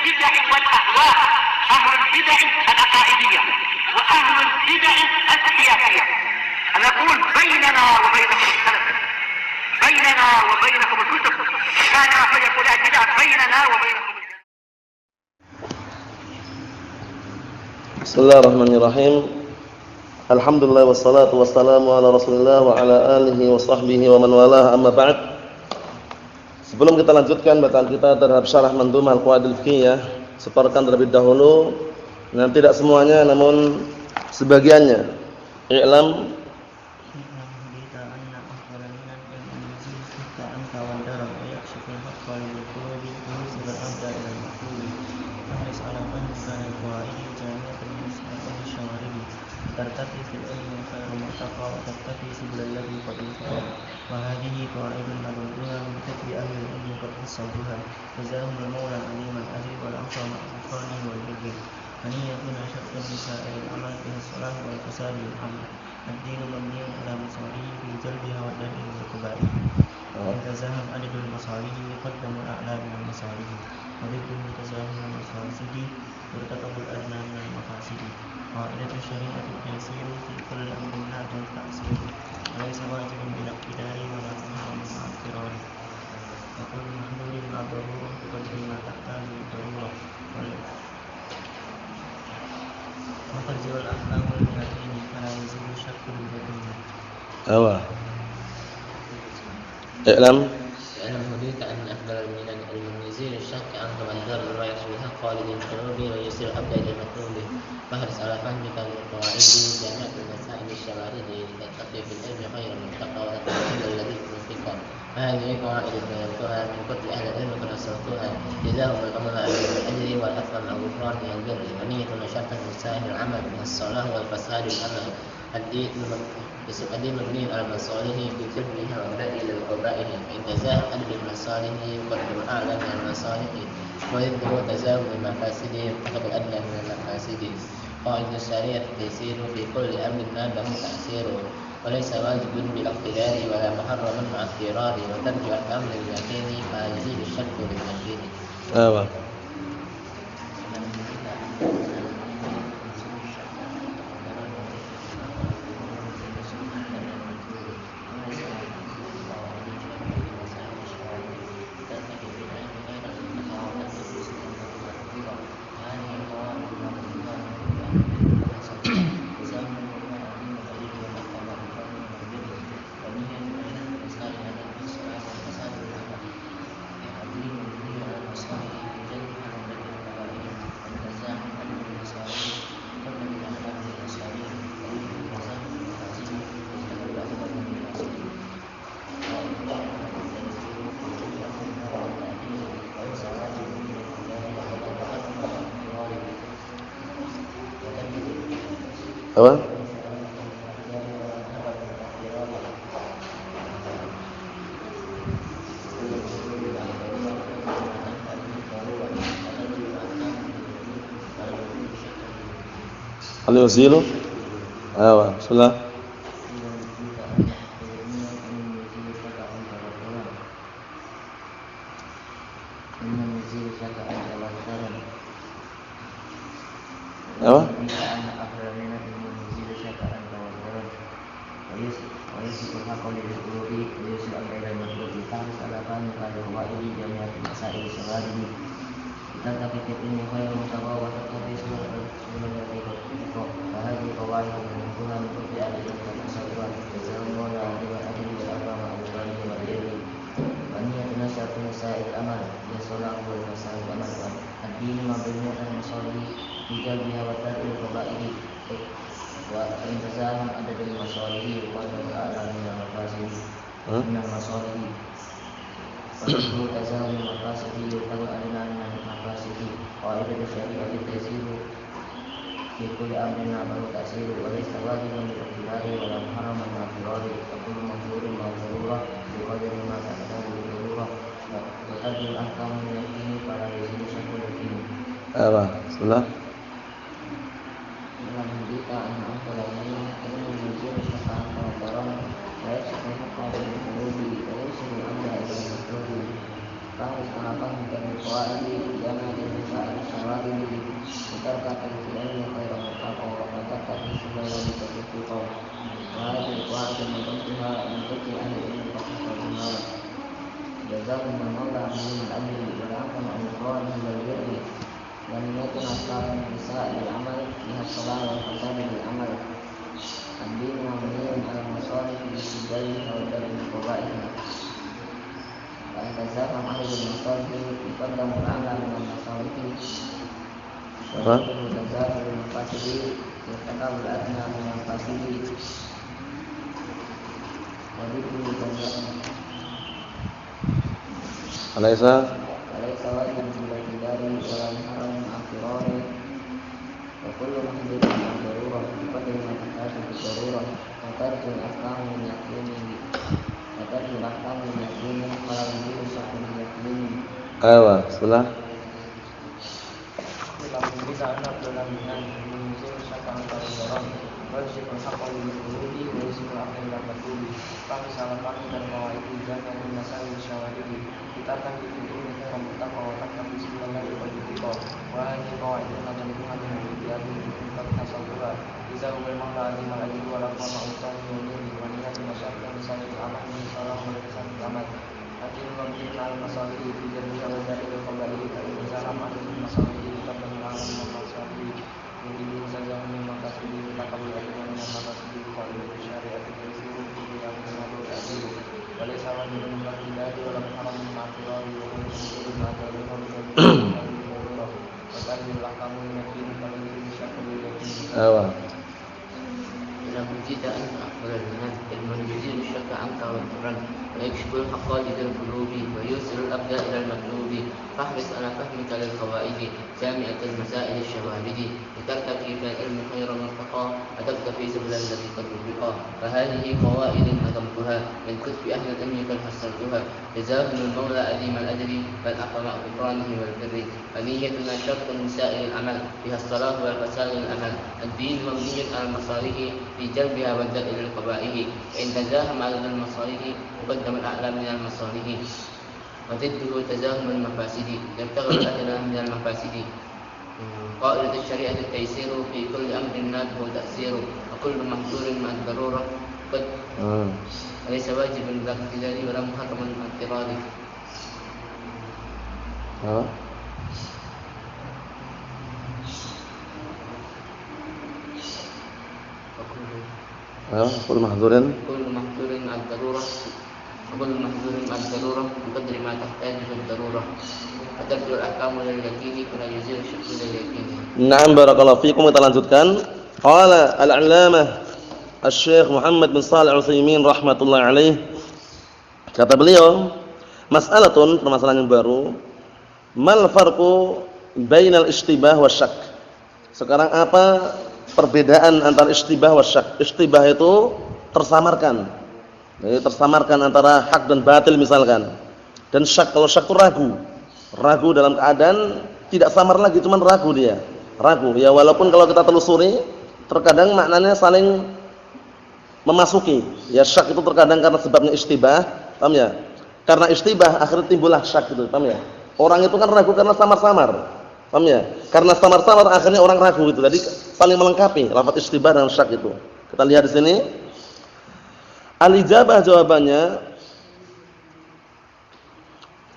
البدع والأهواء، أهل البدع العقائدية وأهل البدع السياسية. أنا أقول بيننا وبينكم السلف، بيننا وبينكم الكتب، كان فيقول البدع بيننا وبينكم. بسم الله الرحمن الرحيم. Alhamdulillah wassalatu wassalamu ala Rasulillah wa ala alihi wa sahbihi wa man walah, amma ba'd. Sebelum kita lanjutkan bacaan kita terhadap syarah Mandhumah Al-Qawaidil Fiqhiyah, setorkan terlebih dahulu, tidak semuanya namun sebagiannya. I'lam ترتقي في العلم خير مرتقى وتختفي سبل الذي قد انتقى وهذه قواعد نبذها من كتب أهل العلم قد حصلوها جزاهم المولى العليم الأجر والأعطى مع غفرانه والبر فنيتنا شرط لسائر الأعمال فيها الصلاح والفساد والحمد الدين مبني على مصالحه في جلبها والدفع والكبائر وإن تزاحم عدد المصالح يقدم الأعلى من المصالح وضده تزاحم المفاسد يرتكب الأدنى من المفاسد. قاعدة الشريعة التيسير في كل أمر لا تأثير وليس واجبا بلا اقتدار ولا محرم مع اضطرار وكل محظور مع ضرورة بقدر ما تحتاج الضرورة وتجزئ الأحكام من الدين فلا يزيد الشك باليقين. اعلم هديت أن أفضل من المنزل الشك عن من ذر ما يحصل الحق خالد القلوب ويسير الأبد إلى المطلوب فاحرص على فهمك للقواعد جامعة المسائل الشوارد لتتقي في العلم خير المتقى وتتقي الذي تنفق فهذه قواعد بينتها من كتب أهل العلم قد أسرتها جزاهم الأمر الأجر والأثر مع غفرانه البر ونية شرط لسائر العمل من الصلاح والفساد الأمل الدين مبني على مصالحه في كبرها وبدء إلى قبائه فإن تزاحم أدب المصالح يقدم أعلى من المصالح ويبدو تزاحم المفاسد يرتكب الأدنى من المفاسد. قاعدة الشريعة التيسير في كل أمر نابه تأثير وليس واجب بالاقتدار ولا محرم مع اضطرار وترجع الأمر اليقين فيزيد الشك باليقين. Al-Yuzilu. Bismillah. الدين مبني على المصالح في جلبها والدفع والكبائر وإن تزاحم عدد المصالح يقدم الأعلى من المفاسد ومنه تزاحم المفاسد يرتكب الأدنى من المفاسد. قاعدة الشريعة التيسير في كل أمر نابه تأثير وليس واجبا بالاقتدار ولا محرما مع اضطرار وكل مفعول مع ضرورة بقدر ما تحتاج الضرورة وترجع الأحكام من الدين فلا يزيد شك اليقين. Bismillah. Dengan berita anak lainnya ini menunjukkan syaitan kawaran baik sebenarnya kalau dihubungi oleh seluruh anda yang berdoa. Kami akan menjadi kuali jangan diminta تركة في العلم خير مرتقى وفتك في سبيل تتفقا وهذه القواعد نظمتها من فقه أهل العلم فحفظها جزاهم المولى من الأجر والعفو عن إخوانه والبر لم يكن أصحاب النساء للعمل فيها الصلاة والفساد بالعمل الدين مبني على المصالح باستدلالها ودرء فوائدها فإن تزاحم عدد المصالح يقدم الأعلى من المصالح ويجب تزاحم المفاسد يرتكب الأدنى من المفاسد وذكر تزاحم أليس وليس واجب بالاعتبار ولا محرم مع اضطرار وكل محدث مع ضرورة بقدر ما تحتاج بالضرورة وترك الأحكام من يقين فلا يجوز شك من يقين أيوة بسم الله bisa anak dalam menyusun syaka antara orang wajib berhak al-wujudi wajib al-akhir dan batuli kami salah kami dan bahwa itu jangan masalah syawahidi kita akan ditutup dengan rambutan kawakan kami sebenarnya berjudipo wahai bahwa itu nama Tuhan yang diadu untuk tasawwur bisa memang lagi malagi walaupun mausan ini wanita masyarakat yang bisa aman ini salah merupakan aman lakin mungkin al-masalah itu jadi kalau dari kembali dari dalam masalah Mungkin saja memang kasih kita kami dengan makasih kalau syariat itu seluruh yang mengatur tadi. Oleh sama dengan tidak dalam haram material yang menjadi material yang akan kamu yakin kalau ini bisa kembali. إذا وجد أن أقبل المنهج علم يزيل الشك عنك والقرآن ويكشف الحقائق القلوب ويوصل الأبداء إلى المطلوب فاحرص على فهمك للقواعد جامعة المسائل الشواهد لترتقي في العلم خير مرتقى أدبت في سبل الذي قد رفقا فهذه قواعد نظمتها من كتب أهل العلم قد حصلتها جزاهم المولى عظيم الأجر بل أقرأ غفرانه والبر فنيتنا شرط من سائر العمل بها الصلاة والفساد الأمل الدين مبني على المصالح في جلبها والدفع للقبائح فإن تزاحم عدد المصالح يقدم الأعلى من المصالح وضده تزاحم المفاسد يبتغي الأدنى من المفاسد قائدة الشريعة التيسير في كل أمر نافع وتأثير وكل محظور مع الضرورة قد وليس واجبا ذاك الاختيار ولا محرما مع اضطرار كل محظور مع الضرورة وكل محظور مع الضرورة بقدر ما تحتاج الضرورة فتبدو الأحكام لليقين فلا يزيل الشك لليقين. Naam barakallahu fikum. Kita lanjutkan. Qala al-'allamah Asy-Syaikh Muhammad bin Shalih Al-Utsaimin rahimatullah alaih. Kata beliau, mas'alatun, permasalahan yang baru. Mal farqu bainal ishtibah wasyak. Sekarang apa perbedaan antara ishtibah wasyak? Ishtibah itu tersamarkan. Jadi tersamarkan antara hak dan batil misalkan. Dan syak, kalau syak itu ragu. Ragu dalam keadaan tidak samar lagi, cuma ragu dia. Ragu. Ya walaupun kalau kita telusuri terkadang maknanya saling memasuki. Ya syak itu terkadang karena sebabnya ishtibah, paham ya? Karena ishtibah akhirnya timbullah syak itu, paham ya? Orang itu kan ragu karena samar-samar. Paham ya? Karena samar-samar akhirnya orang ragu itu. Jadi saling melengkapi lafaz ishtibah dan syak itu. Kita lihat di sini. Al-ijabah jawabannya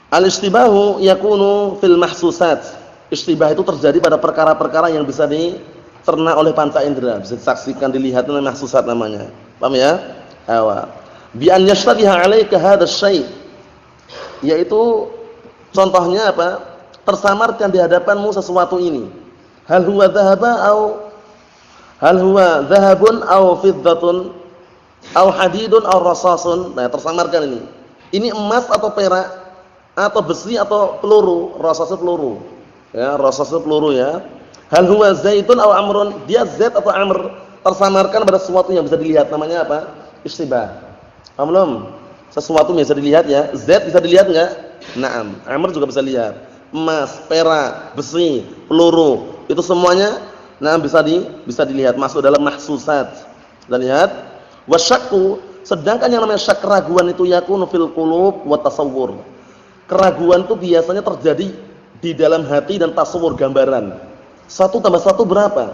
al-ishtibahu yakunu fil mahsusat. Ishtibah itu terjadi pada perkara-perkara yang bisa dicerna oleh panca indera, bisa disaksikan, dilihat, namanya mahsusat namanya. Paham ya? Awa. Bi an yashtabiha 'alaika hadzal syai'. Yaitu contohnya apa? Tersamarkan di hadapanmu sesuatu ini. Hal huwa dhahabun aw fiddatun aw hadidun aw rasasun. Nah, tersamarkan ini. Ini emas atau perak atau besi atau peluru, rasasu peluru. Ya, rasasu peluru ya. Hal huwa zaitun aw amrun, dia zait atau amr. Tersamarkan pada sesuatu yang bisa dilihat, namanya apa? Ishtibah. Paham belum? Sesuatu yang bisa dilihat ya. Zait bisa dilihat enggak? Naam. Amr juga bisa lihat. Emas, perak, besi, peluru, itu semuanya bisa dilihat, masuk dalam mahsusat. Kita lihat. Wasyakku, sedangkan yang namanya syak, keraguan itu yakunu fil qulub wa tasawwur. Keraguan itu biasanya terjadi di dalam hati dan tasawur, gambaran. 1 tambah 1 berapa?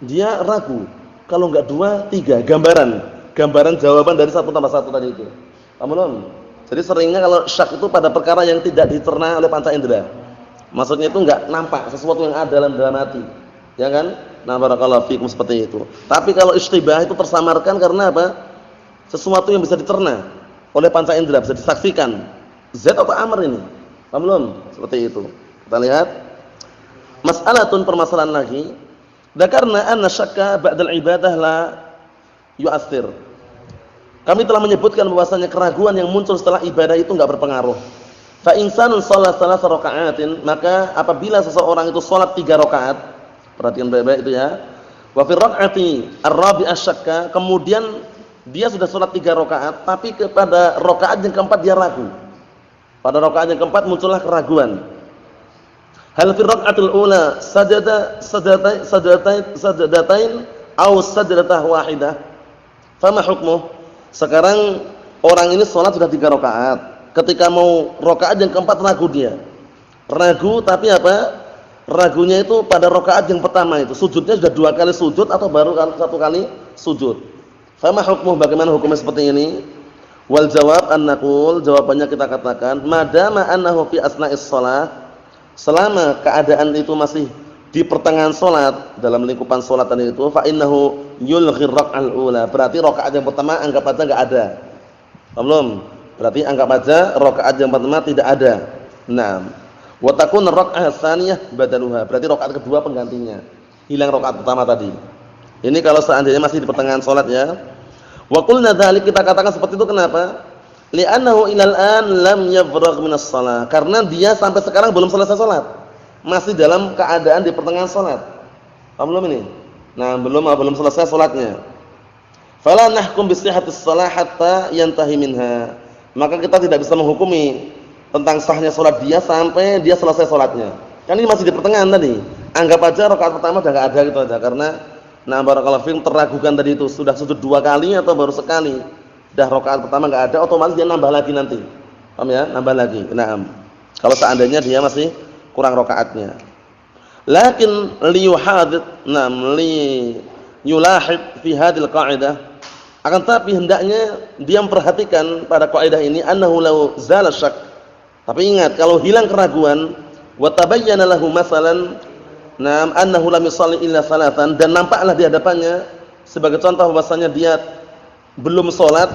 Dia ragu. Kalau enggak 2, 3, gambaran jawaban dari 1 tambah 1 tadi itu. Paham belum? Jadi seringnya kalau syak itu pada perkara yang tidak dicerna oleh panca indera. Maksudnya itu enggak nampak sesuatu yang ada dalam hati. Ya kan? Nah, barakallahu fikum seperti itu. Tapi kalau ishtibah itu tersamarkan karena apa? Sesuatu yang bisa dicerna oleh panca indera, bisa disaksikan. Z atau amr ini? Paham belum? Seperti itu. Kita lihat mas'alatun, permasalahan lagi. Dzakarna anna syakka ba'dal ibadah la yu'athir. Kami telah menyebutkan bahwasanya keraguan yang muncul setelah ibadah itu enggak berpengaruh. Fa insanun shalat 3 raka'atin, maka apabila seseorang itu salat 3 rakaat, perhatikan baik-baik itu ya. Wa fi raka'ati ar-rabi'ah syakka, kemudian dia sudah salat 3 rakaat, tapi kepada rakaat yang keempat dia ragu. Pada rakaat yang keempat muncullah keraguan. Hal fi raka'atil ula sajadatain aw sajadatah wahidah. Fama hukmuh? Sekarang orang ini sholat sudah 3 rakaat. Ketika mau rakaat yang keempat ragu dia. Ragu tapi apa? Ragunya itu pada rakaat yang pertama itu. Sujudnya sudah 2 kali sujud atau baru 1 kali sujud. Fama hukmuh, bagaimana hukumnya seperti ini? Wal jawab an naqul, jawabannya kita katakan, madama annahu fi asna'is shalah, selama keadaan itu masih di pertengahan salat, dalam lingkupan salat tadi itu, fa innahu yulghir rak'al ula, berarti rakaat yang pertama anggap aja enggak ada. Paham belum? Berarti anggap aja rakaat yang pertama tidak ada. Naam. Wa takun rak'ah tsaniyah badaluha, berarti rakaat kedua penggantinya. Hilang rakaat pertama tadi. Ini kalau seandainya masih di pertengahan salat ya. Wa qulna dzalik, kita katakan seperti itu kenapa? Li'annahu ilal an lam yabragh minas shalah, karena dia sampai sekarang belum selesai salat. Masih dalam keadaan di pertengahan salat. Paham belum ini? Nah, belum selesai salatnya. Fala nahkum bi sihhatis shalah hatta yantahi minha. Maka kita tidak bisa menghukumi tentang sahnya salat dia sampai dia selesai salatnya. Kan ini masih di pertengahan tadi. Anggap aja rakaat pertama udah enggak ada gitu aja, karena barakallahu fiikum teragukan tadi itu sudah sujud 2 kali atau baru sekali. Dah rakaat pertama enggak ada, otomatis dia nambah lagi nanti. Paham ya? Nambah lagi. Naam. Kalau seandainya dia masih kurang rakaatnya. Lakin yulahid fi hadhil qa'idah. Akan tapi hendaknya dia memperhatikan pada kaidah ini annahu law zala syak. Tapi ingat, kalau hilang keraguan wa tabayyana lahu masalan annahu lam yusalli illa salatan, dan nampaklah di hadapannya sebagai contoh bahwasanya dia belum salat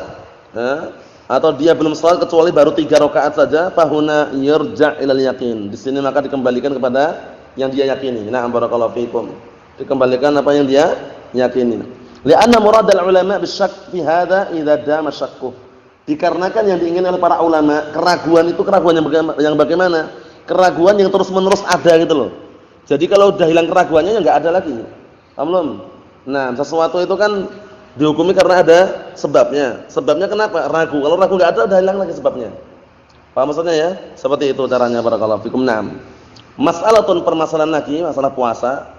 atau dia belum salat kecuali baru 3 rakaat saja, fahuna yarja' ilal yakin. Di sini maka dikembalikan kepada yang dia yakini. Na'am barakallahu fikum. Dikembalikan apa yang dia yakini. Li'anna muradul ulama bisyak fi hadza idza dama syakku. Dikarenakan yang diinginkan oleh para ulama, keraguan itu keraguan yang bagaimana? Keraguan yang terus-menerus ada gitu loh. Jadi kalau udah hilang keraguannya ya enggak ada lagi. Paham belum? Nah, sesuatu itu kan dihukumi karena ada sebabnya. Sebabnya kenapa? Ragu. Kalau ragu enggak ada, udah hilang lagi sebabnya. Paham maksudnya ya? Seperti itu caranya, barakallahu fikum. Naam. Mas'alatun, permasalahan lagi, masalah puasa.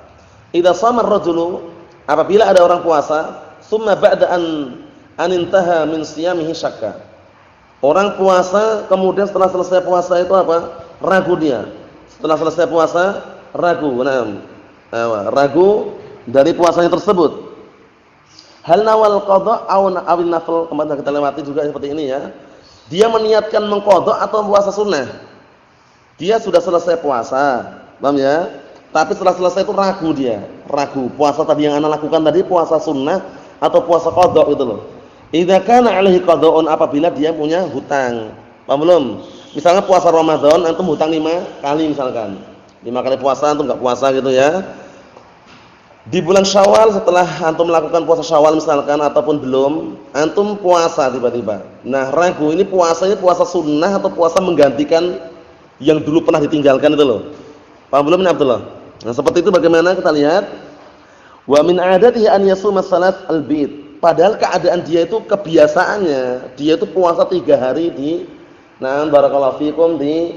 Idza shama ar-rajulu, apabila ada orang puasa, summa ba'da an intaha min siyamihi syakka. Orang puasa kemudian setelah selesai puasa itu apa? Ragu dia. Setelah selesai puasa, ragu. Naam. Ragu dari puasanya tersebut. Hal nawal qadha awin nafl, kemarin kita lewati juga seperti ini ya. Dia meniatkan mengqadha atau puasa sunnah. Dia sudah selesai puasa, paham ya? Tapi setelah selesai itu ragu dia, ragu puasa tadi yang ana lakukan tadi puasa sunnah atau puasa qadha gitu loh. Idza kana alaihi qadha'un, apabila dia punya hutang. Paham belum? Misalnya puasa Ramadan antum hutang 5 kali misalkan. 5 kali puasa antum enggak puasa gitu ya. Di bulan Syawal setelah antum melakukan puasa Syawal misalkan ataupun belum, antum puasa tiba-tiba. Nah, ragu ini puasanya puasa sunnah atau puasa menggantikan yang dulu pernah ditinggalkan itu loh. Paham belum ini Abdullah? Nah, seperti itu bagaimana kita lihat? Wa min 'adatihi an yasuma salat al-bid. Padahal keadaan dia itu kebiasaannya, dia itu puasa 3 hari di barakallahu fikum di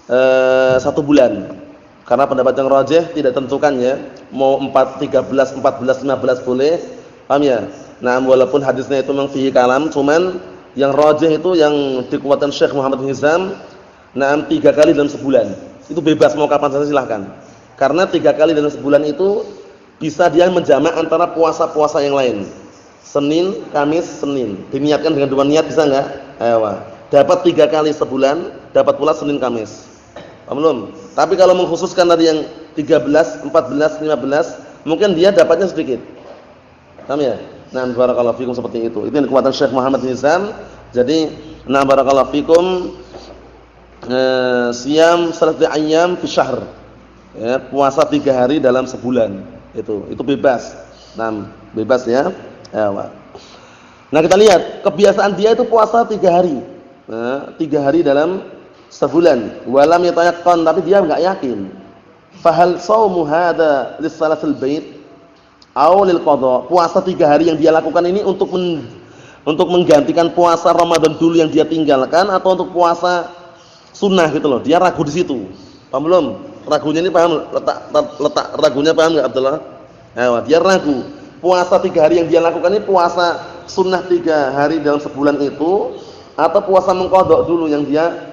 1 bulan. Karena pendapat yang rajih tidak tentukan ya, mau 4, 13, 14, 15 boleh. Paham ya? Nah, walaupun hadisnya itu memang fihi kalam, cuman yang rajih itu yang dikuatkan Syekh Muhammad bin Hizam, 3 kali dalam sebulan. Itu bebas mau kapan saja silahkan. Karena 3 kali dalam sebulan itu bisa dia menjamak antara puasa-puasa yang lain. Senin, Kamis, Senin. Diniatkan dengan 2 niat bisa enggak? Ayo. Dapat 3 kali sebulan, dapat pula Senin, Kamis. Paham belum? Tapi kalau mengkhususkan tadi yang 13, 14, 15, mungkin dia dapatnya sedikit. Paham ya? Nah, barakallahu fikum seperti itu. Itu yang kekuatan Syekh Muhammad bin Izam. Jadi, nah barakallahu fikum siyam salatati ayyam fi syahr. Ya, puasa 3 hari dalam sebulan. Itu bebas. Nah, bebas ya. Nah, kita lihat kebiasaan dia itu puasa 3 hari. Nah, 3 hari dalam sebulan. Walam yatayaqqan, tapi dia enggak yakin. Fahal shaumu hadza lis-salasil bait aw lil qada? Puasa 3 hari yang dia lakukan ini untuk menggantikan puasa Ramadan dulu yang dia tinggalkan atau untuk puasa sunnah gitu loh. Dia ragu di situ. Paham belum? Ragunya ini paham? Letak ragunya paham enggak Abdullah? Dia ragu. Puasa 3 hari yang dia lakukan ini puasa sunnah 3 hari dalam sebulan itu atau puasa mengqadha dulu yang dia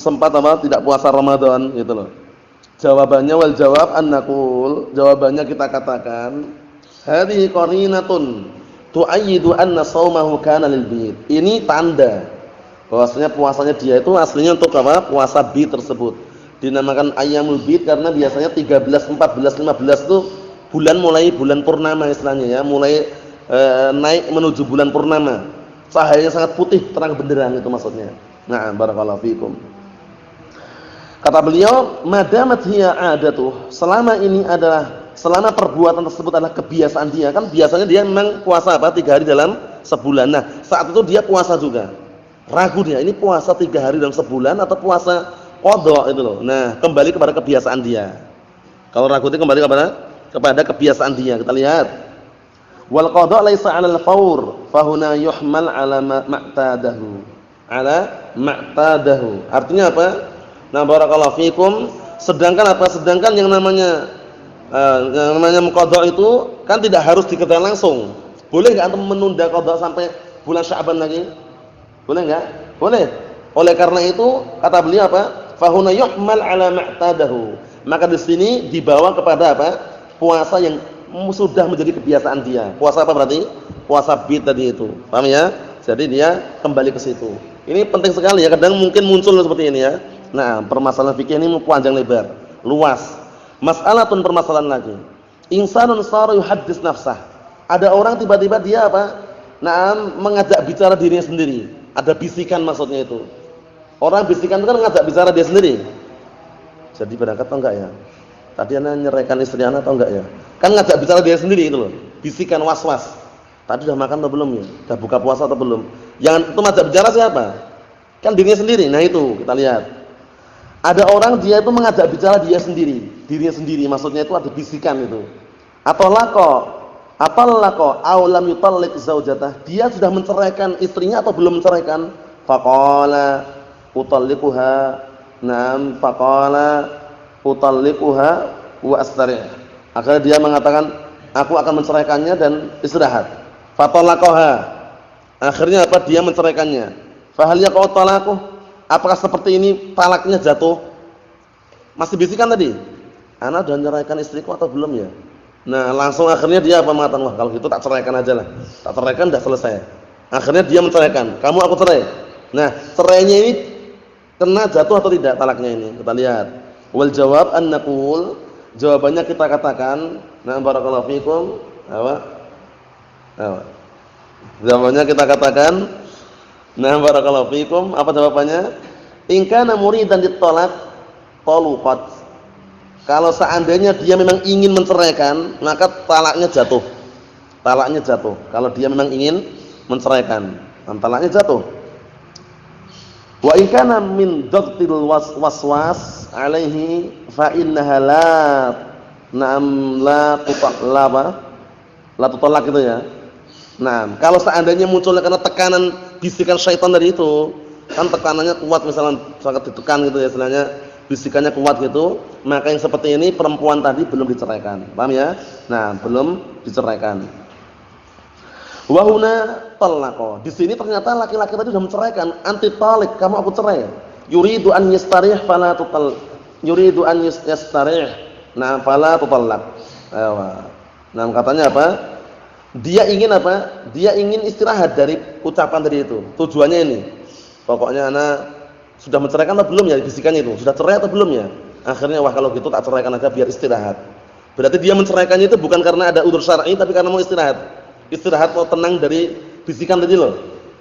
sempat tidak puasa Ramadan gitu loh. Jawabannya wal jawab annaqul, jawabannya kita katakan hadhihi qarinatun tu'ayyidu anna shaumahu kana lil bid. Ini tanda bahwasanya puasanya dia itu aslinya untuk apa? Puasa bid tersebut. Dinamakan ayyamul bid karena biasanya 13, 14, 15 itu mulai bulan purnama istilahnya ya, mulai naik menuju bulan purnama. Cahayanya sangat putih, terang benderang itu maksudnya. Nah, barakallahu fikum. Kata beliau, madamat hiya adatuh, selama perbuatan tersebut adalah kebiasaan dia, kan biasanya dia memang puasa 3 hari dalam sebulan. Nah, saat itu dia puasa juga. Ragu dia, ini puasa 3 hari dalam sebulan atau puasa qadha itu loh. Nah, kembali kepada kebiasaan dia. Kalau ragu itu kembali kepada kebiasaan dia. Kita lihat. Wal qadha laisa 'alal fawr, fa huna yuhmal 'ala ma'tadahu. 'Ala ma'tadahu. Artinya apa? Nah, barakallahu fikum, sedangkan yang namanya qadha itu kan tidak harus dikerjakan langsung. Boleh enggak antum menunda qadha sampai bulan Sya'ban lagi? Boleh enggak? Boleh. Oleh karena itu kata beliau apa? Fahuna yuhmal 'ala ma'tadahu. Maka di sini dibawa kepada apa? Puasa yang sudah menjadi kebiasaan dia. Puasa apa berarti? Puasa bid tadi itu. Paham ya? Jadi dia kembali ke situ. Ini penting sekali ya, kadang mungkin muncul seperti ini ya. Nah, permasalahan fikih ini panjang lebar, luas. Mas'alatun, permasalahan lagi. Insanun sara yuhaddits nafsah. Ada orang tiba-tiba dia apa? Mengajak bicara dirinya sendiri. Ada bisikan maksudnya itu. Orang bisikan itu kan ngajak bicara dia sendiri. Jadi berangkat atau enggak ya? Tadi ana nyeraikan istri ana atau enggak ya? Kan ngajak bicara dia sendiri itu loh. Bisikan was-was. Tadi sudah makan atau belum ya? Sudah buka puasa atau belum? Yang itu ngajak bicara siapa? Kan dirinya sendiri. Nah, itu kita lihat. Ada orang dia itu mengajak bicara dirinya sendiri, maksudnya itu ada bisikan itu. Atau laqo aw lam yutalliq zaujatah, dia sudah menceraikan istrinya atau belum menceraikan? Faqala utalliquha, utalliquha wa astari'. Akhirnya dia mengatakan, aku akan menceraikannya dan istirahat. Fatallaqaha. Akhirnya apa? Dia menceraikannya. Fa hal yaqau talaquh? Apakah seperti ini talaknya jatuh? Masih bisikan tadi. Ana sudah menceraikan istriku atau belum ya? Nah, langsung akhirnya dia apa mengatakan, wah kalau gitu tak ceraikan aja lah. Tak ceraikan sudah selesai. Akhirnya dia menceraikan. Kamu aku cerai. Nah, cerainya ini kena jatuh atau tidak talaknya ini? Kita lihat. Wal jawab an-naqul, jawabannya kita katakan, nah barakallahu fikum, jawabannya kita katakan, nah barakallahu fikum, apa jawabannya? In kana muridan ditolak taluqat. Kalau seandainya dia memang ingin menceraikan, maka talaknya jatuh. Talaknya jatuh. Kalau dia memang ingin menceraikan, talaknya jatuh. Wa in kana min daqtil waswas alaihi fa innaha la tutallaq gitu ya. Nah, kalau seandainya munculnya karena tekanan bisikan syaitan tadi itu, kan tekanannya kuat misalnya sangat ditekan gitu ya, istilahnya bisikannya kuat gitu, maka yang seperti ini perempuan tadi belum diceraikan. Paham ya? Nah, belum diceraikan. Wa huna talaqa. Di sini ternyata laki-laki tadi sudah menceraikan, anti talik, kamu aku cerai. Yuridu an yastarih fala yuridu an yastari'. Nah, fala tutallaq. Nah, katanya apa? Dia ingin apa? Dia ingin istirahat dari ucapan tadi itu. Tujuannya ini. Pokoknya anak sudah menceraikan atau belum ya bisikannya itu? Sudah cerai atau belum ya? Akhirnya wah kalau gitu tak ceraikan aja biar istirahat. Berarti dia menceraikannya itu bukan karena ada udzur syar'i tapi karena mau istirahat. Istirahat mau tenang dari bisikan tadi loh.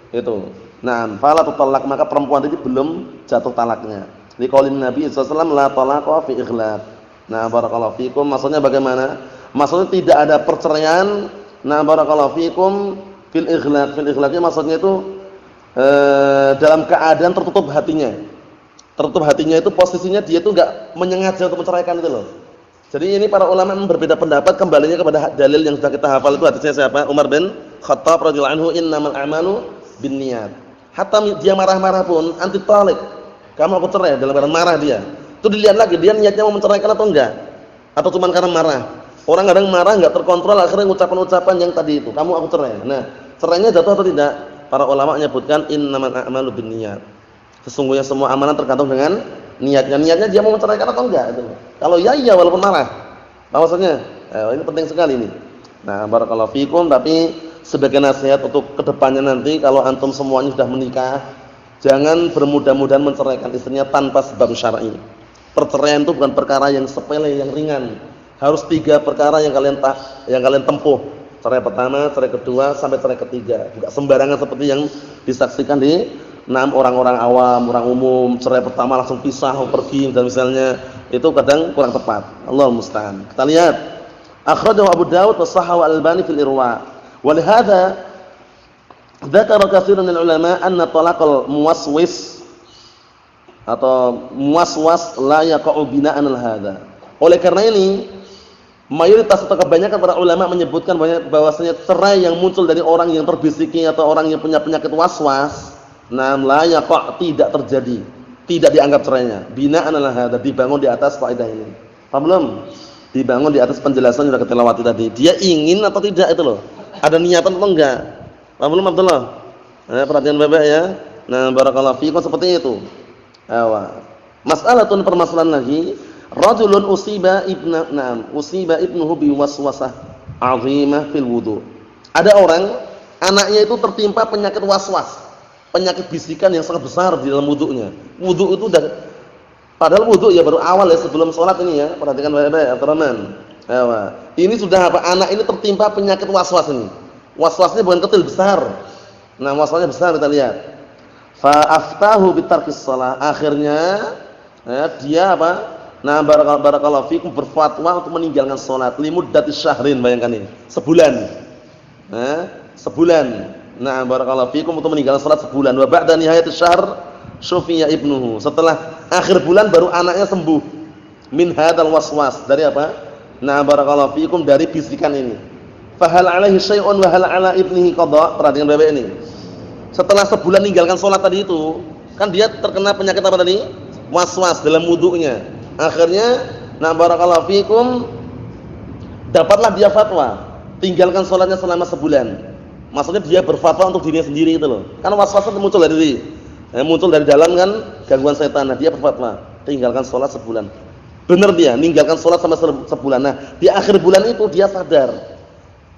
Itu. Nah, fala tutallaq, maka perempuan tadi belum jatuh talaknya. Liqaulin Nabi sallallahu alaihi wasallam la talaqa fi ighlaq. Nah, barakallahu fikum, maksudnya bagaimana? Maksudnya tidak ada perceraian. Nah, barakallahu fikum fil ighlaq. Fil ighlaqnya maksudnya itu dalam keadaan tertutup hatinya. Tertutup hatinya itu posisinya dia itu enggak menyengaja untuk menceraikan itu loh. Jadi ini para ulama berbeda pendapat, kembalinya kepada dalil yang sudah kita hafal itu hadisnya siapa? Umar bin Khattab radhiyallahu anhu, innamal a'malu binniyat. Hatta dia marah-marah pun anti talik. Kamu aku cerai, dalam keadaan marah dia. Itu dilihat lagi dia niatnya mau menceraikan atau enggak? Atau cuma karena marah? Orang kadang marah enggak terkontrol akhirnya ucapan-ucapan yang tadi itu, kamu aku cerai. Nah, cerainya jatuh atau tidak? Para ulama menyebutkan innamal a'malu binniyat. Sesungguhnya semua amalan tergantung dengan niatnya. Niatnya dia mau menceraikan atau enggak itu. Kalau ya iya walaupun marah. Apa maksudnya? Ini penting sekali ini. Nah, barakallahu fikum, tapi sebagai nasihat untuk kedepannya nanti kalau antum semuanya sudah menikah, jangan bermudah-mudahan menceraikan istrinya tanpa sebab syar'i. Perceraian itu bukan perkara yang sepele, yang ringan. Harus 3 perkara yang kalian tempuh. Cerai pertama, cerai kedua, sampai cerai ketiga. Tidak sembarangan seperti yang disaksikan di 6 orang-orang awam, orang umum. Cerai pertama langsung pisah, pergi dan misalnya itu kadang kurang tepat. Allahul musta'an. Kita lihat. Akhrajahu Abu Dawud wa Sahhahu Al-Albani fil Irwa. Wa li hadza dzakara katsirun min ulama anna talaqal muwaswis atau muwaswas la yaqa'u bina'an al-hadza. Oleh karena ini mayoritas atau kebanyakan para ulama menyebutkan bahwasanya cerai yang muncul dari orang yang terbisiki atau orang yang punya penyakit waswas, la yaqa' tidak terjadi, tidak dianggap cerainya. Bina'an al-hadza, dibangun di atas kaidah ini. Paham belum? Dibangun di atas penjelasan yang sudah kita lewati tadi. Dia ingin atau tidak itu loh. Ada niatan atau enggak? Paham belum Abdullah? Perhatian Bapak ya. Nah, barakallahu fiikum seperti itu. Mas'alatun, permasalahan lagi. Rajulun usiba ibnuhu bi waswasah 'azimah fil wudu. Ada orang anaknya itu tertimpa penyakit waswas, penyakit bisikan yang sangat besar di dalam wudunya. Wudu itu padahal wudu ya baru awal ya sebelum sholat ini ya. Perhatikan baik-baik Abdurrahman. Ini sudah apa? Anak ini tertimpa penyakit waswas ini. Waswasnya bukan kecil, besar. Nah, waswasnya besar, kita lihat. Fa aftahu bi tarkis shalah. Akhirnya dia apa? Nah, barakallahu fikum berfatwa untuk meninggalkan salat limuddati syahrin, bayangkan ini. Sebulan. Sebulan. Nah, barakallahu fikum untuk meninggalkan salat sebulan. Wa ba'da nihayatis syahr syufiya ibnuhu. Setelah akhir bulan baru anaknya sembuh min hadzal waswas. Dari apa? Nah, barakallahu fikum dari bisikan ini. Fa hal 'alaihi syai'un wa hal 'ala ibnihi qada. Perhatikan Bapak ini. Setelah sebulan meninggalkan salat tadi itu, kan dia terkena penyakit apa tadi? Waswas dalam wudunya. Akhirnya, nah barakallahu fikum, dapatlah dia fatwa, tinggalkan sholatnya selama sebulan. Maksudnya dia berfatwa untuk dirinya sendiri itu loh. Kan waswas itu muncul dari dalam kan gangguan setan. Nah, dia berfatwa, tinggalkan sholat sebulan. Benar dia, ninggalkan sholat sama sebulan. Nah, di akhir bulan itu dia sadar,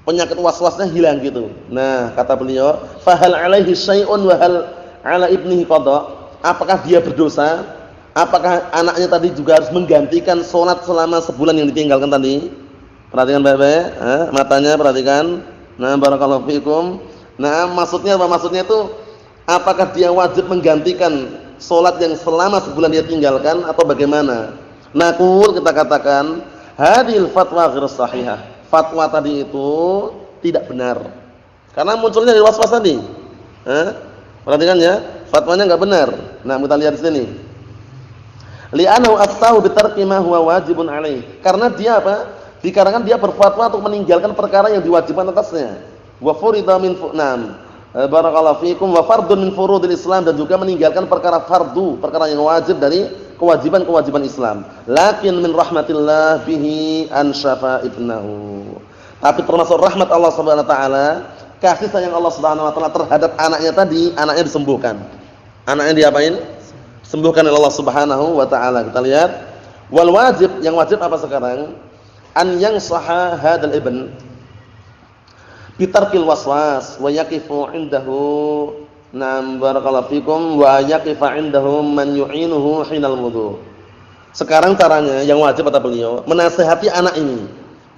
penyakit waswasnya hilang gitu. Nah, kata beliau, fahal 'alaihi syai'un wa hal 'ala ibnihi qada. Apakah dia berdosa? Apakah anaknya tadi juga harus menggantikan sholat selama sebulan yang ditinggalkan tadi? Perhatikan baik-baik, matanya perhatikan. Nah, barakallahu fikum. Nah, maksudnya apa? Maksudnya itu apakah dia wajib menggantikan sholat yang selama sebulan dia tinggalkan atau bagaimana? Naqul, kita katakan, hadhil fatwa ghairu sahihah. Fatwa tadi itu tidak benar. Karena munculnya dari waswas tadi. Perhatikan ya, fatwanya enggak benar. Nah, kita lihat di sini. Li'annahu aftahu bi tarki ma huwa wajibun alaih. Karena dia apa? Dikarenakan dia berfatwa untuk meninggalkan perkara yang diwajibkan atasnya. Wa furida min barakallahu fikum wa fardun min furudil Islam, dan juga meninggalkan perkara fardu, perkara yang wajib dari kewajiban-kewajiban Islam. Lakin min rahmatillah bihi an syafa ibnahu. Tapi termasuk rahmat Allah Subhanahu wa taala, kasih sayang Allah Subhanahu wa taala terhadap anaknya tadi, anaknya disembuhkan. Anaknya diapain? Sembuhkan oleh Allah Subhanahu wa taala. Kita lihat, Wal wajib, yang wajib apa sekarang? An yansaha hadzal ibn bitarkil waswas wa yaqifu indahu na'am barakallahu fikum wa yaqifa indahu man yu'inuhu hinal wudu. Sekarang caranya yang wajib kata beliau menasihati anak ini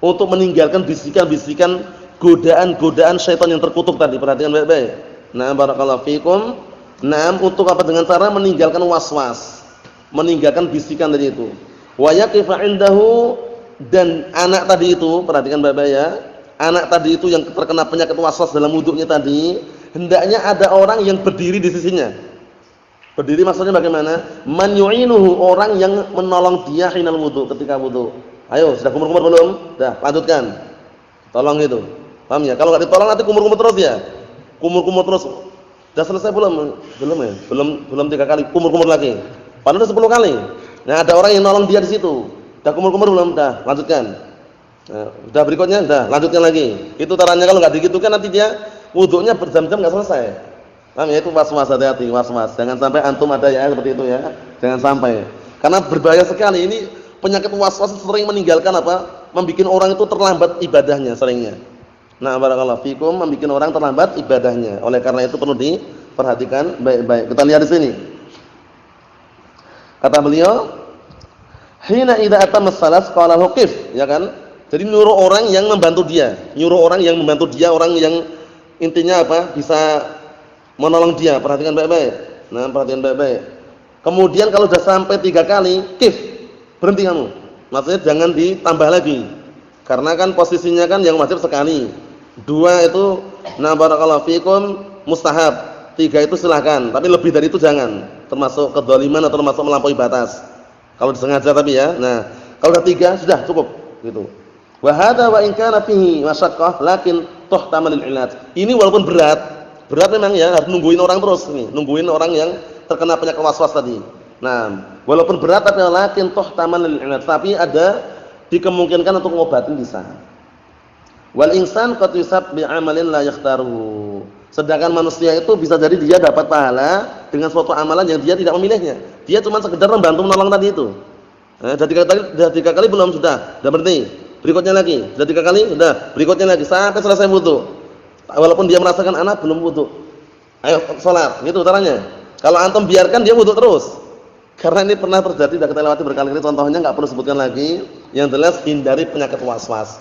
untuk meninggalkan bisikan-bisikan godaan-godaan syaitan yang terkutuk tadi. Perhatikan baik-baik. Na'am barakallahu fikum. Na'am, untuk apa? Dengan cara meninggalkan waswas, meninggalkan bisikan tadi itu. Wa yaqifa indahu, dan anak tadi itu, perhatikan baik-baik ya. Anak tadi itu yang terkena penyakit waswas dalam wudunya tadi, hendaknya ada orang yang berdiri di sisinya. Berdiri maksudnya bagaimana? Man yu'inuhu, orang yang menolong dia hinal wudu, ketika wudu. Ayo, sudah kumur-kumur belum? Dah, lanjutkan. Tolong itu. Paham ya? Kalau enggak ditolong nanti kumur-kumur terus ya. Kumur-kumur terus. Sudah selesai belum? Belum ya? Belum 3 kali kumur-kumur lagi. Padahal 10 kali. Nah, ada orang yang nolong dia di situ. Sudah kumur-kumur belum? Dah, lanjutkan. Nah, sudah berikutnya, dah, lanjutkan lagi. Itu caranya, kalau enggak digitukan nanti dia wudunya berjam-jam enggak selesai. Paham ya? Itu was-was, hati-hati, was-was. Jangan sampai antum ada ya seperti itu ya. Jangan sampai. Karena berbahaya sekali ini penyakit was-was, sering meninggalkan apa? Membikin orang itu terlambat ibadahnya seringnya. Nah, barakallahu fikum, membikin orang terlambat ibadahnya. Oleh karena itu perlu diperhatikan baik-baik. Kita lihat di sini. Kata beliau, hina idza atamma salas qala huqif, ya kan? Jadi nyuruh orang yang membantu dia, orang yang intinya apa? Bisa menolong dia. Perhatikan baik-baik. Nah, perhatikan baik-baik. Kemudian kalau sudah sampai 3 kali, kif, berhenti kamu. Maksudnya jangan ditambah lagi. Karena kan posisinya kan yang wajib sekali. 2 itu na barakallahu fikum mustahab. 3 itu silahkan, tapi lebih dari itu jangan. Termasuk kedzaliman atau termasuk melampaui batas. Kalau disengaja tapi ya. Nah, kalau sudah 3 sudah cukup gitu. Wa hadza wa in kana fihi masyaqqah lakin tuhtamalul ilat. Ini walaupun berat memang ya, harus nungguin orang terus nih, nungguin orang yang terkena penyakit waswas tadi. Nah, walaupun berat tapi lakin tuhtamalul ilat, tapi ada dikemungkinkan untuk ngobatin bisa. Wal insan qad yusab bi amalin la yakhtaruhu. Sedangkan manusia itu bisa jadi dia dapat pahala dengan suatu amalan yang dia tidak memilihnya. Dia cuma sekedar membantu menolong tadi itu. Nah, sudah 3 kali belum? Sudah berhenti. Berikutnya lagi, sudah 3 kali, sudah. Berikutnya lagi sampai selesai wudu. Walaupun dia merasakan anak belum wudu. Ayo salat, gitu caranya. Kalau antum biarkan dia wudu terus. Karena ini pernah terjadi, sudah kita lewati berkali-kali contohnya, enggak perlu sebutkan lagi. Yang jelas hindari penyakit waswas.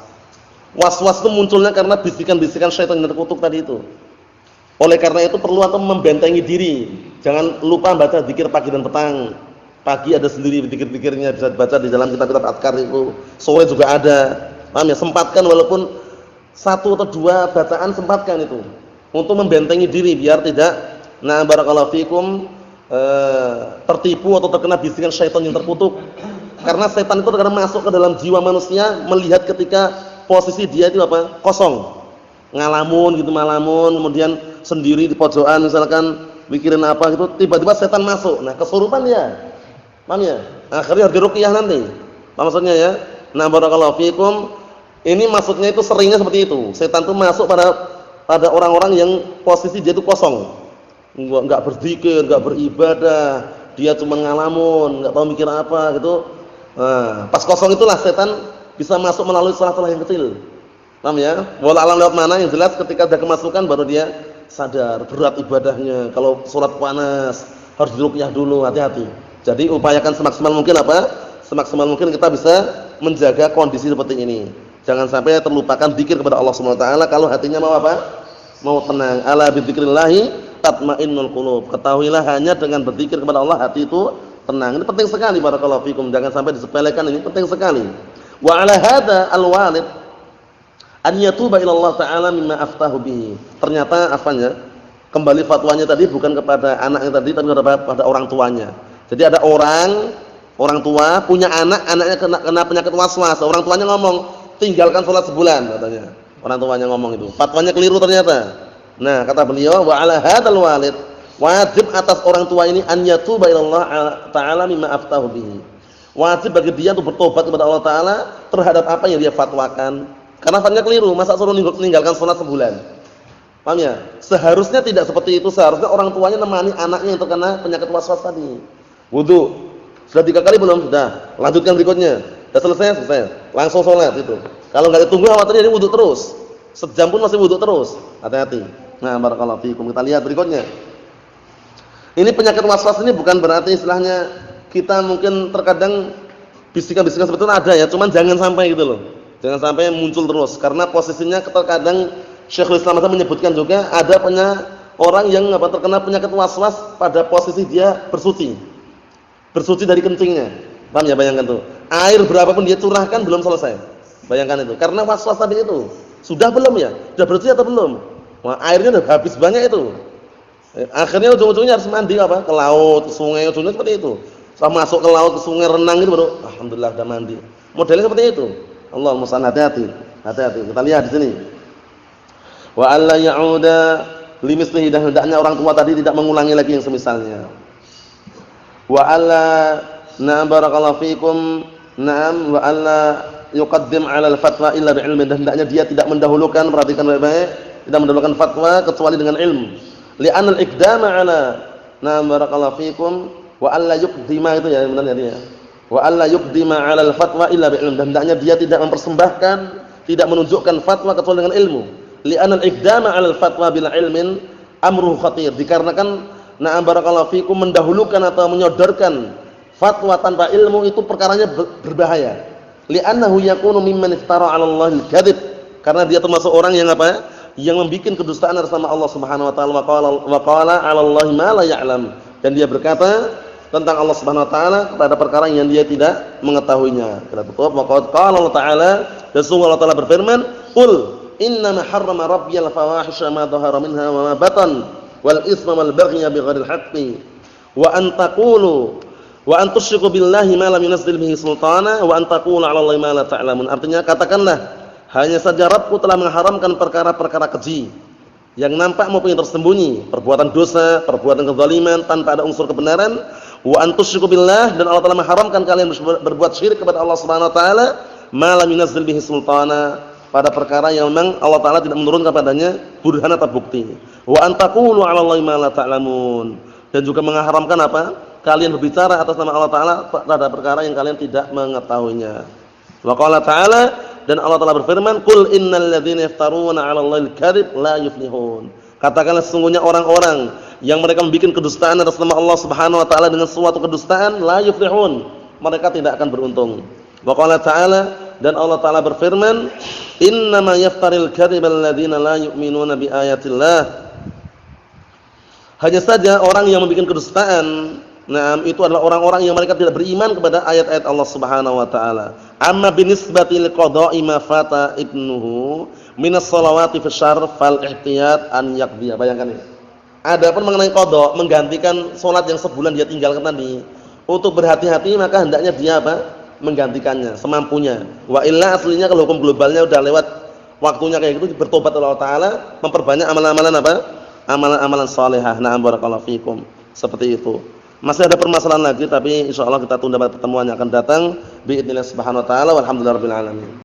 Was-was itu munculnya karena bisikan-bisikan syaitan yang terkutuk tadi itu. Oleh karena itu perlu antum membentengi diri. Jangan lupa baca zikir pagi dan petang. Pagi ada sendiri zikir-zikirnya, bisa dibaca di dalam kitab-kitab adkar itu. Sore juga ada. Paham ya? Sempatkan walaupun 1 atau 2 bacaan, sempatkan itu untuk membentengi diri biar tidak na barakallahu fikum tertipu atau terkena bisikan syaitan yang terkutuk. Karena setan itu terkadang masuk ke dalam jiwa manusia melihat ketika posisi dia itu apa? Kosong. Ngalamun gitu, malamun, kemudian sendiri di pojokan misalkan mikirin apa gitu, tiba-tiba setan masuk. Nah, kesurupan ya. Paham ya? Akhirnya harus diruqyah nanti. Apa maksudnya ya? Nah, barakallahu fikum. Ini maksudnya itu seringnya seperti itu. Setan itu masuk pada orang-orang yang posisi dia itu kosong. Enggak berzikir, enggak beribadah, dia cuma ngalamun, enggak tahu mikir apa gitu. Nah, pas kosong itulah setan bisa masuk melalui celah-celah yang kecil. Paham ya? Wallahu alam lewat mana, yang jelas ketika ada kemasukan baru dia sadar berat ibadahnya. Kalau sholat panas harus diruqyah dulu, hati-hati. Jadi upayakan semaksimal mungkin apa? Semaksimal mungkin kita bisa menjaga kondisi seperti ini. Jangan sampai terlupakan zikir kepada Allah Subhanahu wa taala kalau hatinya mau apa? Mau tenang. Ala bidzikrillah tatmainnul qulub. Ketahuilah hanya dengan berzikir kepada Allah hati itu tenang. Ini penting sekali barakallahu fikum. Jangan sampai disepelekan, ini penting sekali. Wa ala hadza alwalid an yatuba ila Allah taala mimma aftahu bihi. Ternyata apanya? Kembali fatwanya tadi bukan kepada anaknya tadi tapi kepada orang tuanya. Jadi ada orang tua punya anak, anaknya kena penyakit waswas. Orang tuanya ngomong, "Tinggalkan salat sebulan," katanya. Orang tuanya ngomong itu. Fatwanya keliru ternyata. Nah, kata beliau, "Wa 'ala hadzal walid", wajib atas orang tua ini an yatuba ila Allah taala mimma aftahu bihi. Wajib bagi dia untuk bertobat kepada Allah taala terhadap apa yang dia fatwakan. Karena fatwanya keliru, masa suruh meninggalkan salat sebulan? Paham ya? Seharusnya tidak seperti itu. Seharusnya orang tuanya nemani anaknya yang terkena penyakit waswas tadi. Wudu, Sudah 3 kali belum? Sudah. Lanjutkan berikutnya. Sudah selesai. Langsung sholat itu. Kalau enggak ditunggu khawatirnya dia wudu terus. Sejam pun masih wudu terus. Hati-hati. Nah, barakallahu fiikum. Kita lihat berikutnya. Ini penyakit waswas ini bukan berarti istilahnya kita mungkin terkadang bisikan-bisikan seperti itu ada ya, cuman jangan sampai gitu loh. Jangan sampai muncul terus karena posisinya terkadang Syekhul Islam menyebutkan juga ada orang yang terkena penyakit waswas pada posisi dia bersuci. Bersuci dari kencingnya. Paham ya, bayangkan tuh. Air berapapun dia curahkan belum selesai. Bayangkan itu. Karena waswas tadi itu. Sudah belum ya? Sudah bersuci atau belum? Wah, airnya udah habis banyak itu. Akhirnya ujung-ujungnya harus mandi ke laut, ke sungai, ujungnya seperti itu. Setelah masuk ke laut, ke sungai, renang gitu baru alhamdulillah sudah mandi. Modelnya seperti itu. Allah musta'an, hati-hati. Hati-hati. Kita lihat di sini. Wa alla ya'uda limislihi, dan hendaknya orang tua tadi tidak mengulangi lagi yang semisalnya. Wa alla na'am barakallahu fikum, na'am wa alla yuqaddim 'ala al-fatwa illa bi'ilmin, dan hendaknya dia tidak mendahulukan, perhatikan baik-baik, tidak mendahulukan fatwa kecuali dengan ilmu. Li'anna al-iqdama 'ala na'am barakallahu fikum wa alla yuqdima, itu ya benar ya. Wa alla yuqdima 'ala al-fatwa illa bi'ilm, dan hendaknya dia tidak mempersembahkan, tidak menunjukkan fatwa kecuali dengan ilmu. Li'anna al-iqdama 'ala al-fatwa bila ilmin amruhu khatir, dikarenakan na'am barakallahu fikum mendahulukan atau menyodorkan fatwa tanpa ilmu itu perkaranya berbahaya. Li'annahu yakunu mimman iftara 'ala Allahi al-kadzib, karena dia termasuk orang yang yang membikin kedustaan atas nama Allah Subhanahu wa taala. Wa qala 'ala Allahi ma la ya'lam, dan dia berkata tentang Allah Subhanahu wa taala pada perkara yang dia tidak mengetahuinya. Kita tutup. Wa qala Allah taala, dan sungguh Allah taala berfirman, "Qul innama harrama rabbiyal fawahisha ma dhahara minha wa ma batan wal itsma wal baghya bighairil haqqi wa an taqulu wa an tusyriku billahi ma lam yunzil bihi sultana wa an taqulu 'ala Allahi ma la ta'lamun." Artinya, katakanlah, hanya saja Rabbku telah mengharamkan perkara-perkara keji yang nampak maupun yang tersembunyi, perbuatan dosa, perbuatan kezaliman tanpa ada unsur kebenaran. Wa an tusyriku billah, dan Allah telah mengharamkan kalian berbuat syirik kepada Allah Subhanahu wa taala, ma lam yunzil bihi sultana, pada perkara yang memang Allah taala tidak menurunkan padanya burhan atau bukti. Wa an taqulu 'ala Allahi ma la ta'lamun, dan juga mengharamkan kalian berbicara atas nama Allah taala pada perkara yang kalian tidak mengetahuinya. Wa qala ta'ala, dan Allah telah berfirman, "Qul innal ladzina yaftaruna 'ala Allahi al-kadzib la yuflihun." Katakanlah, sesungguhnya orang-orang yang mereka membuat kedustaan atas nama Allah Subhanahu wa taala dengan suatu kedustaan, la yuflihun, mereka tidak akan beruntung. Wa qala ta'ala, dan Allah taala berfirman, "Innama yaftaril kadziba alladzina la yu'minuna bi ayatillah." Hanya saja orang yang membuat kedustaan, itu adalah orang-orang yang mereka tidak beriman kepada ayat-ayat Allah Subhanahu wa taala. Amma binisbati liqada'i ma fata ibnuhu minas shalawati fi syarr fal ihtiyat an yaqdiya. Bayangkan ini. Adapun mengenai qada, menggantikan salat yang sebulan dia tinggalkan tadi, untuk berhati-hati maka hendaknya dia menggantikannya semampunya. Wa illa, aslinya kalau hukum globalnya udah lewat waktunya kayak gitu, bertobat Allah taala, memperbanyak amalan-amalan amalan-amalan salihah. Na'am barakallahu fikum. Seperti itu. Masih ada permasalahan lagi, tapi insyaallah kita tunda pada pertemuan yang akan datang. Biidznillah subhanahu wa ta'ala, walhamdulillahirabbil alamin.